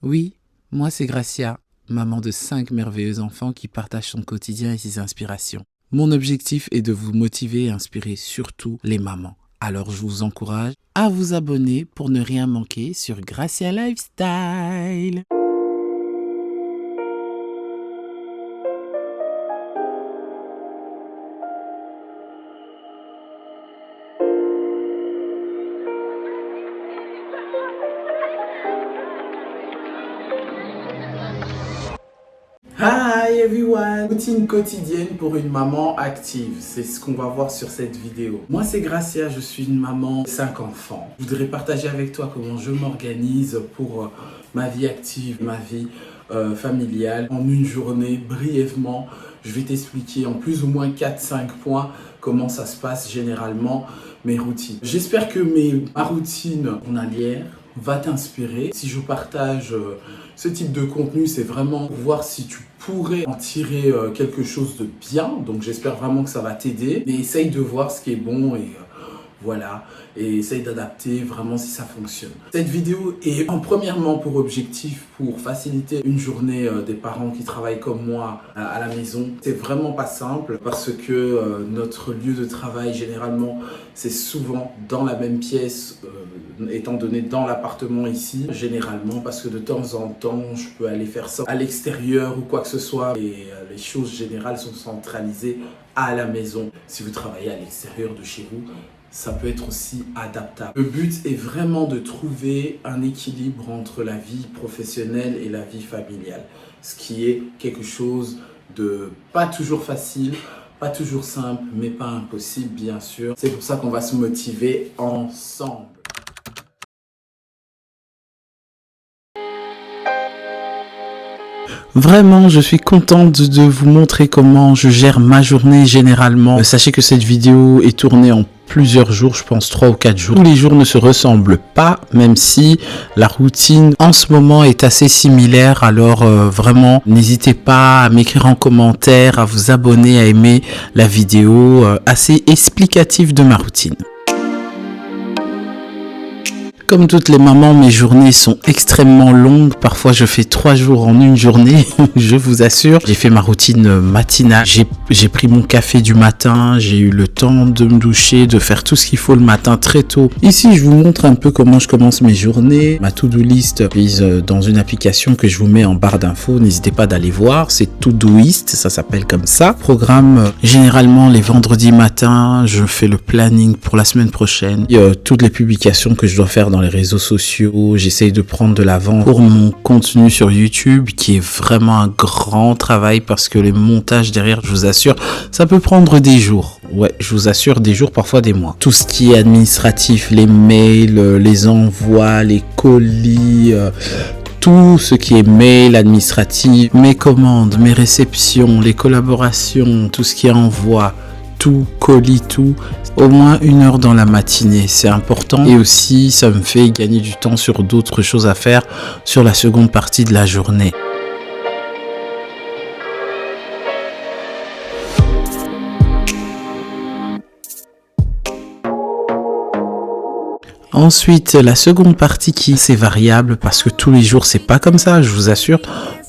Oui, moi c'est Gracia, maman de 5 merveilleux enfants qui partagent son quotidien et ses inspirations. Mon objectif est de vous motiver et inspirer surtout les mamans. Alors je vous encourage à vous abonner pour ne rien manquer sur Gracia Lifestyle. Hi everyone! Routine quotidienne pour une maman active, c'est ce qu'on va voir sur cette vidéo. Moi c'est Gracia, je suis une maman de 5 enfants. Je voudrais partager avec toi comment je m'organise pour ma vie active, ma vie familiale. En une journée, brièvement, je vais t'expliquer en plus ou moins 4-5 points comment ça se passe généralement mes routines. J'espère que ma routine journalière va t'inspirer. Si je partage ce type de contenu, c'est vraiment pour voir si tu pourrais en tirer quelque chose de bien. Donc j'espère vraiment que ça va t'aider. Mais essaye de voir ce qui est bon et voilà. Et essaye d'adapter vraiment si ça fonctionne. Cette vidéo est premièrement pour objectif pour faciliter une journée des parents qui travaillent comme moi à la maison. C'est vraiment pas simple parce que notre lieu de travail généralement c'est souvent dans la même pièce étant donné dans l'appartement ici généralement parce que de temps en temps je peux aller faire ça à l'extérieur ou quoi que ce soit et les choses générales sont centralisées à la maison. Si vous travaillez à l'extérieur de chez vous, ça peut être aussi adaptable. Le but est vraiment de trouver un équilibre entre la vie professionnelle et la vie familiale. Ce qui est quelque chose de pas toujours facile, pas toujours simple, mais pas impossible bien sûr. C'est pour ça qu'on va se motiver ensemble. Vraiment, je suis contente de vous montrer comment je gère ma journée généralement. Sachez que cette vidéo est tournée en plusieurs jours, je pense 3 ou 4 jours. Tous les jours ne se ressemblent pas, même si la routine en ce moment est assez similaire. Alors vraiment, n'hésitez pas à m'écrire en commentaire, à vous abonner, à aimer la vidéo assez explicative de ma routine. Comme toutes les mamans, mes journées sont extrêmement longues. Parfois, je fais 3 jours en une journée, je vous assure. J'ai fait ma routine matinale. J'ai pris mon café du matin. J'ai eu le temps de me doucher, de faire tout ce qu'il faut le matin très tôt. Ici, je vous montre un peu comment je commence mes journées. Ma to-do list mise dans une application que je vous mets en barre d'infos. N'hésitez pas d'aller voir. C'est Todoist, ça s'appelle comme ça. Programme généralement les vendredis matins. Je fais le planning pour la semaine prochaine. Il y a toutes les publications que je dois faire dans les réseaux sociaux, j'essaye de prendre de l'avant pour mon contenu sur YouTube qui est vraiment un grand travail parce que les montages derrière, je vous assure, ça peut prendre des jours. Ouais, je vous assure, des jours, parfois des mois. Tout ce qui est administratif, les mails, les envois, les colis, tout ce qui est mail administratif, mes commandes, mes réceptions, les collaborations, tout ce qui est envoi, tout, colis, tout, au moins 1 heure dans la matinée, c'est important et aussi ça me fait gagner du temps sur d'autres choses à faire sur la seconde partie de la journée. Ensuite, la seconde partie qui c'est variable parce que tous les jours c'est pas comme ça, je vous assure.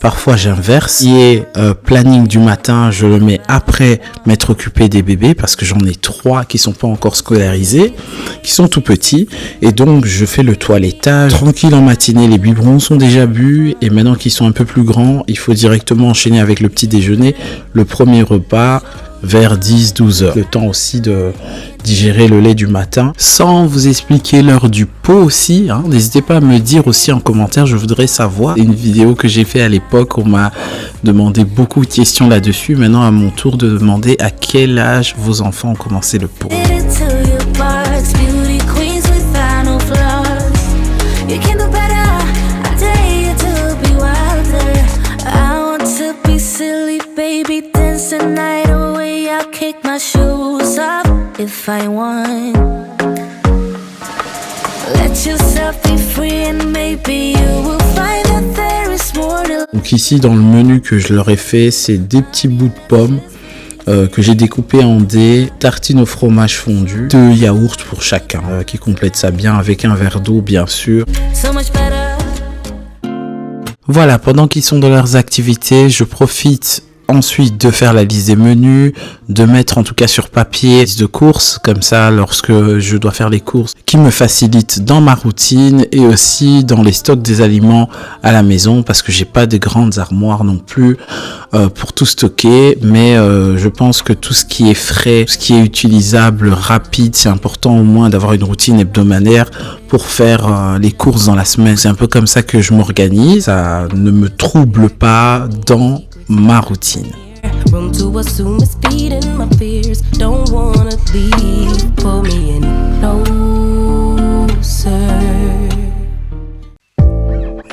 Parfois j'inverse. Qui est planning du matin, je le mets après m'être occupé des bébés parce que j'en ai 3 qui sont pas encore scolarisés, qui sont tout petits et donc je fais le toilettage tranquille en matinée. Les biberons sont déjà bu et maintenant qu'ils sont un peu plus grands, il faut directement enchaîner avec le petit déjeuner, le premier repas vers 10-12 heures. Le temps aussi de digérer le lait du matin. Sans vous expliquer l'heure du pot aussi, hein. N'hésitez pas à me dire aussi en commentaire, je voudrais savoir. C'est une vidéo que j'ai fait à l'époque, on m'a demandé beaucoup de questions là-dessus. Maintenant à mon tour de demander à quel âge vos enfants ont commencé le pot. If I want, let yourself be free and maybe you will find that there is more to... Donc ici dans le menu que je leur ai fait, c'est des petits bouts de pommes que j'ai découpés en dés, tartines au fromage fondu, 2 yaourts pour chacun qui complète ça bien avec un verre d'eau bien sûr. So much better. Voilà, pendant qu'ils sont dans leurs activités, je profite ensuite de faire la liste des menus, de mettre en tout cas sur papier liste de courses, comme ça lorsque je dois faire les courses, qui me facilitent dans ma routine et aussi dans les stocks des aliments à la maison, parce que j'ai pas de grandes armoires non plus pour tout stocker, mais je pense que tout ce qui est frais, tout ce qui est utilisable, rapide, c'est important au moins d'avoir une routine hebdomadaire pour faire les courses dans la semaine. C'est un peu comme ça que je m'organise, ça ne me trouble pas dans ma routine. Room to assume it's feeding my fears. Don't wanna leave. Pull me in closer.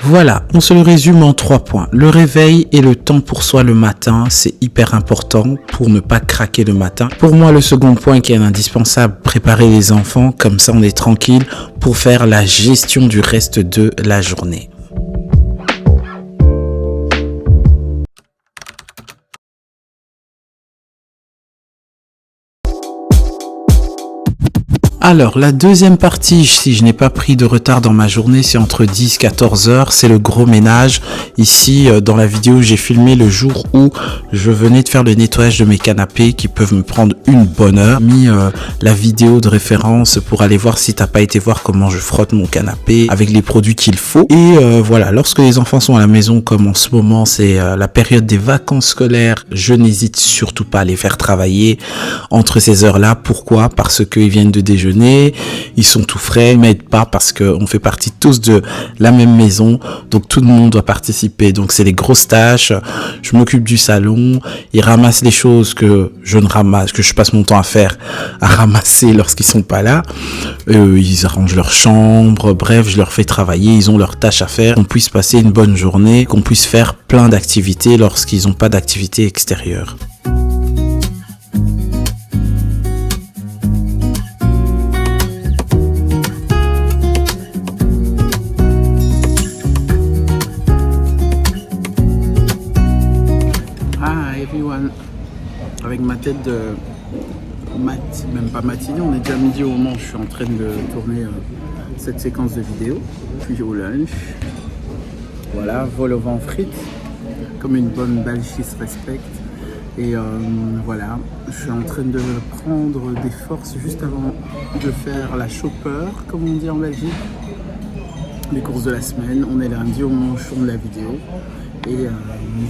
Voilà, on se le résume en 3 points. Le réveil et le temps pour soi le matin, c'est hyper important pour ne pas craquer le matin. Pour moi, le second point qui est indispensable, préparer les enfants, comme ça on est tranquille pour faire la gestion du reste de la journée. Alors, la deuxième partie, si je n'ai pas pris de retard dans ma journée, c'est entre 10 et 14 heures. C'est le gros ménage. Ici, dans la vidéo, j'ai filmé le jour où je venais de faire le nettoyage de mes canapés qui peuvent me prendre une bonne heure. J'ai mis la vidéo de référence pour aller voir si t'as pas été voir comment je frotte mon canapé avec les produits qu'il faut. Et voilà, lorsque les enfants sont à la maison, comme en ce moment, c'est la période des vacances scolaires, je n'hésite surtout pas à les faire travailler entre ces heures-là. Pourquoi? Parce qu'ils viennent de déjeuner. Ils sont tout frais, ils m'aident pas parce qu'on fait partie tous de la même maison, donc tout le monde doit participer. Donc c'est les grosses tâches. Je m'occupe du salon, ils ramassent les choses que je ne ramasse, que je passe mon temps à ramasser lorsqu'ils sont pas là. Ils arrangent leur chambre, bref, je leur fais travailler, ils ont leurs tâches à faire, qu'on puisse passer une bonne journée, qu'on puisse faire plein d'activités lorsqu'ils n'ont pas d'activité extérieure. Avec ma tête de même pas matinée, on est déjà midi au moment où je suis en train de tourner cette séquence de vidéo. Puis au lunch, voilà, vol au vent frites, comme une bonne belge qui se respecte. Et voilà, je suis en train de prendre des forces juste avant de faire la chopper, comme on dit en Belgique. Les courses de la semaine, on est lundi au moment où je tourne la vidéo. Et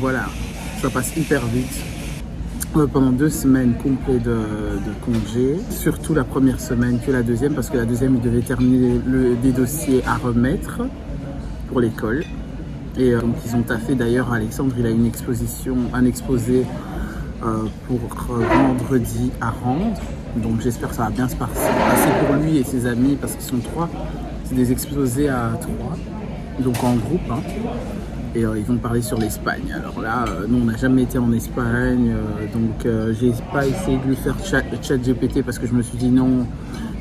voilà, ça passe hyper vite. Pendant 2 semaines complètes de congé, surtout la première semaine que la deuxième, parce que la deuxième, ils devaient terminer des dossiers à remettre pour l'école. Et donc ils ont taffé d'ailleurs, Alexandre, il a une exposition, un exposé pour vendredi à rendre. Donc j'espère que ça va bien se passer pour lui et ses amis, parce qu'ils sont 3. C'est des exposés à 3, donc en groupe, hein. Et ils vont parler sur l'Espagne. Alors là, nous on n'a jamais été en Espagne, donc j'ai pas essayé de lui faire chat GPT parce que je me suis dit non,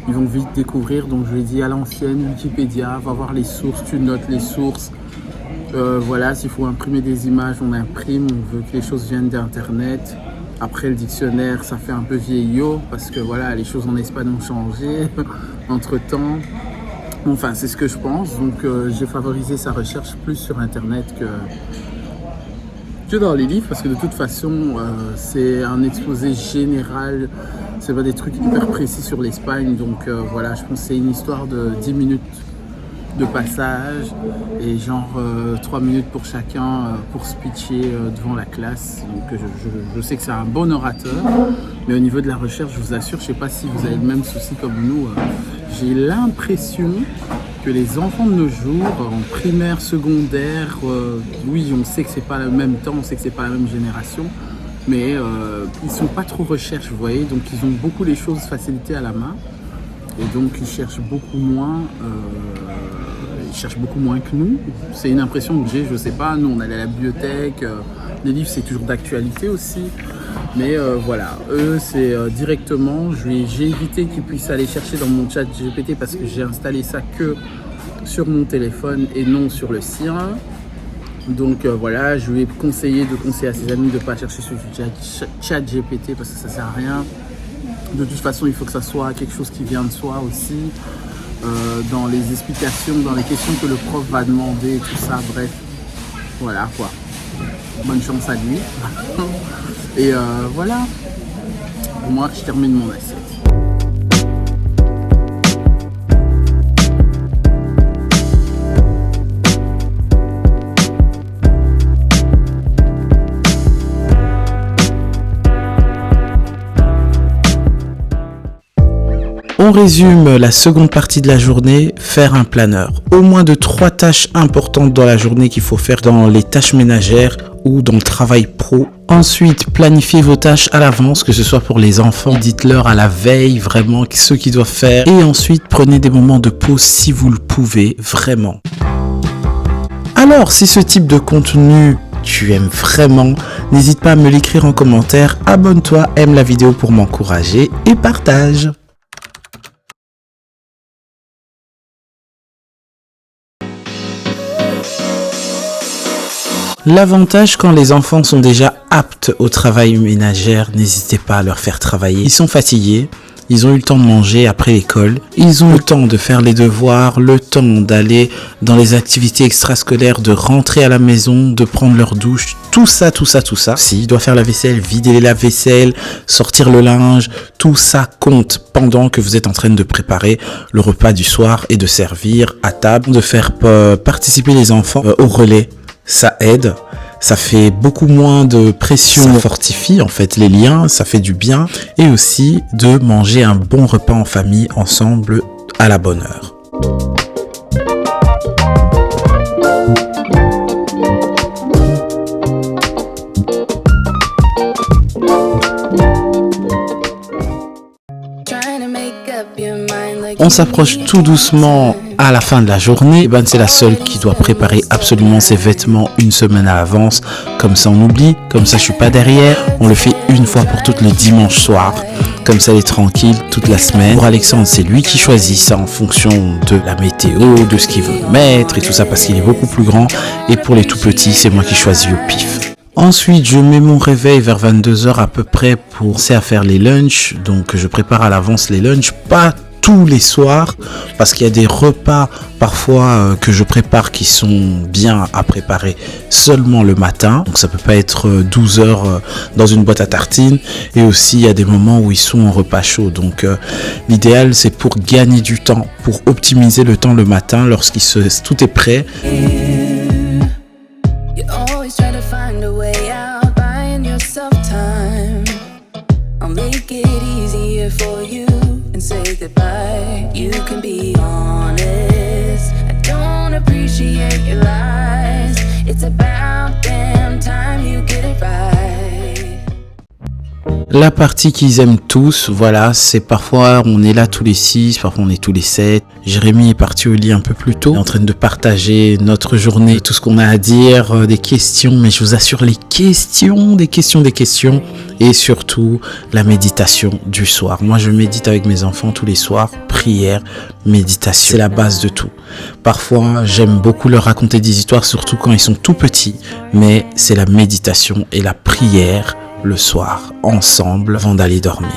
ils vont vite découvrir. Donc je lui ai dit à l'ancienne, Wikipédia, va voir les sources, tu notes les sources. Voilà, s'il faut imprimer des images, on imprime, on veut que les choses viennent d'internet. Après le dictionnaire, ça fait un peu vieillot parce que voilà, les choses en Espagne ont changé entre temps. Enfin, c'est ce que je pense, donc j'ai favorisé sa recherche plus sur internet que dans les livres, parce que de toute façon, c'est un exposé général, c'est pas des trucs hyper précis sur l'Espagne, donc voilà, je pense que c'est une histoire de 10 minutes de passage et genre 3 minutes pour chacun pour speecher devant la classe. Donc je sais que c'est un bon orateur, mais au niveau de la recherche, je vous assure, je sais pas si vous avez le même souci comme nous, j'ai l'impression que les enfants de nos jours, en primaire, secondaire, oui, on sait que c'est pas le même temps, on sait que c'est pas la même génération, mais ils sont pas trop recherche, vous voyez, donc ils ont beaucoup les choses facilitées à la main, et donc ils cherchent beaucoup moins que nous. C'est une impression que j'ai, je sais pas, nous on allait à la bibliothèque, les livres c'est toujours d'actualité aussi, mais voilà, eux c'est directement, j'ai évité qu'ils puissent aller chercher dans mon chat GPT parce que j'ai installé ça que sur mon téléphone et non sur le sien. Donc voilà, je lui ai conseillé de conseiller à ses amis de ne pas chercher sur du chat GPT parce que ça sert à rien. De toute façon, il faut que ça soit quelque chose qui vient de soi aussi. Dans les explications, dans les questions que le prof va demander, tout ça, bref. Voilà quoi. Bonne chance à lui. Et voilà. Moi, je termine mon assiette. On résume la seconde partie de la journée, faire un planeur. Au moins de 3 tâches importantes dans la journée qu'il faut faire dans les tâches ménagères ou dans le travail pro. Ensuite, planifiez vos tâches à l'avance, que ce soit pour les enfants, dites-leur à la veille vraiment ce qu'ils doivent faire. Et ensuite, prenez des moments de pause si vous le pouvez, vraiment. Alors, si ce type de contenu tu aimes vraiment, n'hésite pas à me l'écrire en commentaire, abonne-toi, aime la vidéo pour m'encourager et partage. L'avantage quand les enfants sont déjà aptes au travail ménagère, n'hésitez pas à leur faire travailler. Ils sont fatigués, ils ont eu le temps de manger après l'école, ils ont le temps de faire les devoirs, le temps d'aller dans les activités extrascolaires, de rentrer à la maison, de prendre leur douche, tout ça. S'ils doivent faire la vaisselle, vider les lave-vaisselle, sortir le linge, tout ça compte pendant que vous êtes en train de préparer le repas du soir et de servir à table, de faire participer les enfants au relais. Ça aide, ça fait beaucoup moins de pression, ça fortifie en fait les liens, ça fait du bien et aussi de manger un bon repas en famille ensemble à la bonne heure. On s'approche tout doucement à la fin de la journée. Ben, c'est la seule qui doit préparer absolument ses vêtements une semaine à l'avance. Comme ça on oublie, comme ça je suis pas derrière. On le fait une fois pour toutes le dimanche soir. Comme ça elle est tranquille toute la semaine. Pour Alexandre, c'est lui qui choisit ça en fonction de la météo, de ce qu'il veut mettre et tout ça parce qu'il est beaucoup plus grand. Et pour les tout petits, c'est moi qui choisis au pif. Ensuite, je mets mon réveil vers 22 h à peu près pour commencer à faire les lunchs. Donc, je prépare à l'avance les lunchs, pas tous les soirs, parce qu'il y a des repas parfois que je prépare qui sont bien à préparer seulement le matin. Donc, ça peut pas être 12 heures dans une boîte à tartines. Et aussi, il y a des moments où ils sont en repas chaud. Donc, l'idéal, c'est pour gagner du temps, pour optimiser le temps le matin tout est prêt. Say goodbye, you can be honest. I don't appreciate your lies. It's about damn time you get it right. La partie qu'ils aiment tous, voilà, c'est parfois on est là tous les 6, parfois on est tous les 7. Jérémy est parti au lit un peu plus tôt, on est en train de partager notre journée, tout ce qu'on a à dire, des questions, mais je vous assure des questions, et surtout la méditation du soir. Moi je médite avec mes enfants tous les soirs, prière, méditation, c'est la base de tout. Parfois j'aime beaucoup leur raconter des histoires, surtout quand ils sont tout petits, mais c'est la méditation et la prière le soir, ensemble, avant d'aller dormir.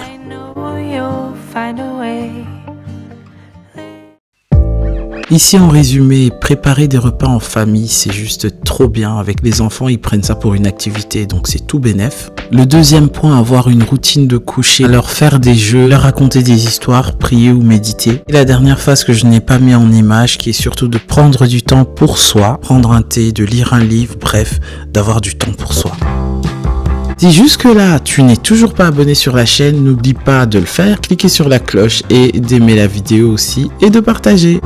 Ici en résumé, préparer des repas en famille, c'est juste trop bien. Avec les enfants, ils prennent ça pour une activité, donc c'est tout bénef. Le deuxième point, avoir une routine de coucher, leur faire des jeux, leur raconter des histoires, prier ou méditer. Et la dernière phase que je n'ai pas mis en image, qui est surtout de prendre du temps pour soi, prendre un thé, de lire un livre, bref, d'avoir du temps pour soi. Si jusque-là, tu n'es toujours pas abonné sur la chaîne, n'oublie pas de le faire, cliquez sur la cloche et d'aimer la vidéo aussi et de partager.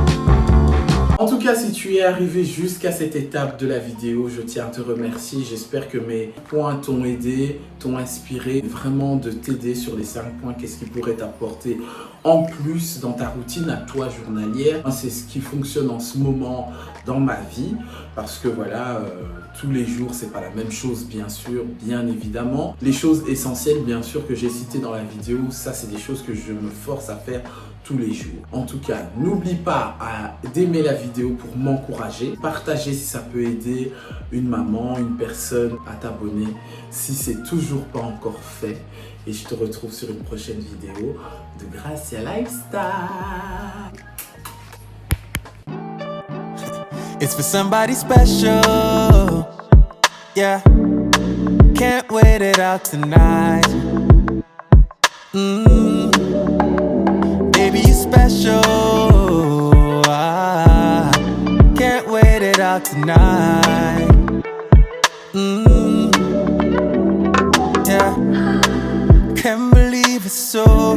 En tout cas, si tu es arrivé jusqu'à cette étape de la vidéo, je tiens à te remercier. J'espère que mes points t'ont aidé, t'ont inspiré, vraiment de t'aider sur les 5 points. Qu'est-ce qui pourrait t'apporter en plus dans ta routine à toi journalière. C'est ce qui fonctionne en ce moment dans ma vie parce que voilà, tous les jours, c'est pas la même chose, bien sûr, bien évidemment. Les choses essentielles, bien sûr, que j'ai citées dans la vidéo, ça, c'est des choses que je me force à faire tous les jours. En tout cas, n'oublie pas d'aimer la vidéo pour m'encourager, partager si ça peut aider une maman, une personne, à t'abonner si c'est toujours pas encore fait. Et je te retrouve sur une prochaine vidéo de Gracia Lifestyle. It's for somebody special. Yeah, can't wait it out tonight. Baby, you special. Can't wait it out tonight. Yeah, can't believe it's so.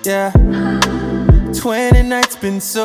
Yeah, 20 nights been so.